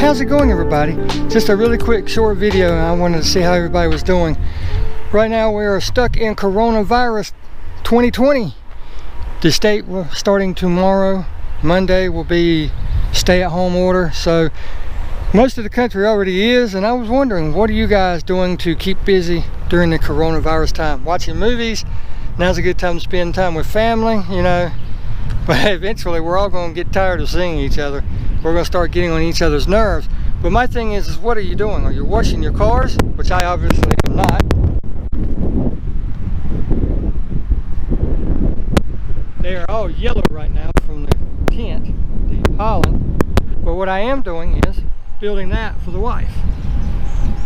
how's it going, everybody? Just a really quick short video, and I wanted to see how everybody was doing. Right now we are stuck in coronavirus 2020. The state starting tomorrow, Monday, will be stay-at-home order, so most of the country already is, and I was wondering, what are you guys doing to keep busy during the coronavirus time? Watching movies? Now's a good time to spend time with family, you know, but eventually we're all going to get tired of seeing each other. We're going to start getting on each other's nerves. But my thing is what are you doing? Are you washing your cars? Which I obviously am not. They are all yellow right now from the tint, the pollen. But what I am doing is building that for the wife.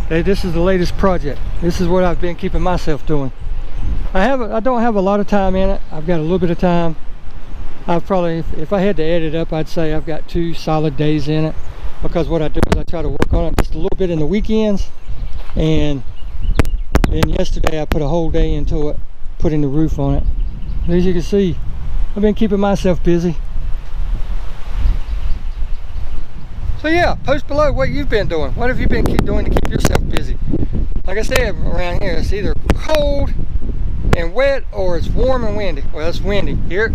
Okay, this is the latest project. This is what I've been keeping myself doing. I don't have a lot of time in it. I've got a little bit of time. I've probably, if I had to add it up, I'd say I've got 2 solid days in it, because what I do is I try to work on it just a little bit in the weekends, and then yesterday I put a whole day into it, putting the roof on it. As you can see, I've been keeping myself busy. So yeah, post below what you've been doing. What have you been doing to keep yourself busy? Like I said, around here it's either cold and wet, or it's warm and windy. Well, it's windy here.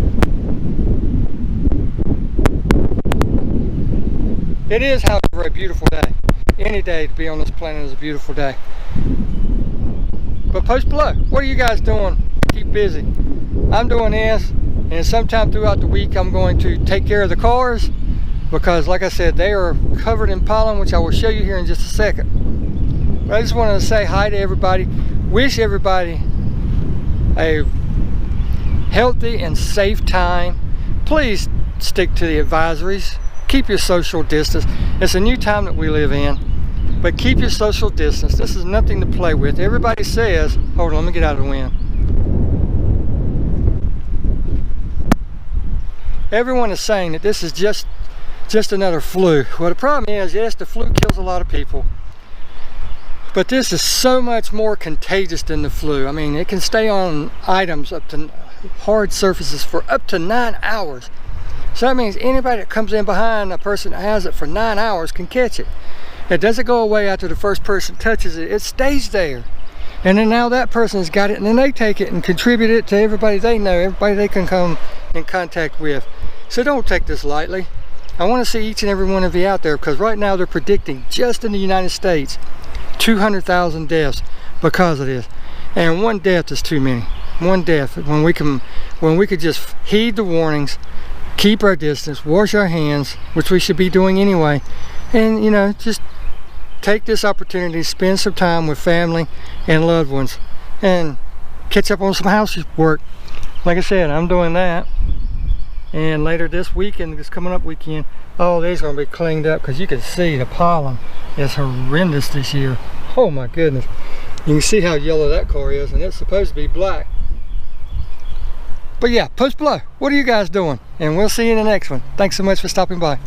It is, however, a beautiful day. Any day to be on this planet is a beautiful day. But post below, what are you guys doing to keep busy? I'm doing this, and sometime throughout the week I'm going to take care of the cars, because like I said, they are covered in pollen, which I will show you here in just a second. But I just wanted to say hi to everybody. Wish everybody a healthy and safe time. Please stick to the advisories. Keep your social distance. It's a new time that we live in, but keep your social distance. This is nothing to play with. Everybody says, hold on, let me get out of the wind. Everyone is saying that this is just another flu. Well, the problem is, yes, the flu kills a lot of people, but this is so much more contagious than the flu. I mean, it can stay on items, up to hard surfaces, for up to 9 hours. So that means anybody that comes in behind a person that has it for 9 hours can catch it. It doesn't go away after the first person touches it. It stays there. And then now that person's got it, and then they take it and contribute it to everybody they know, everybody they can come in contact with. So don't take this lightly. I want to see each and every one of you out there, because right now they're predicting, just in the United States, 200,000 deaths because of this. And one death is too many. One death, when we could just heed the warnings, keep our distance, wash our hands, which we should be doing anyway, and you know, just take this opportunity to spend some time with family and loved ones and catch up on some housework. Like I said, I'm doing that, and later this weekend, this coming up weekend, all these are going to be cleaned up, because you can see the pollen is horrendous this year. Oh my goodness, you can see how yellow that car is, and it's supposed to be black. But yeah, post below, what are you guys doing? And we'll see you in the next one. Thanks so much for stopping by.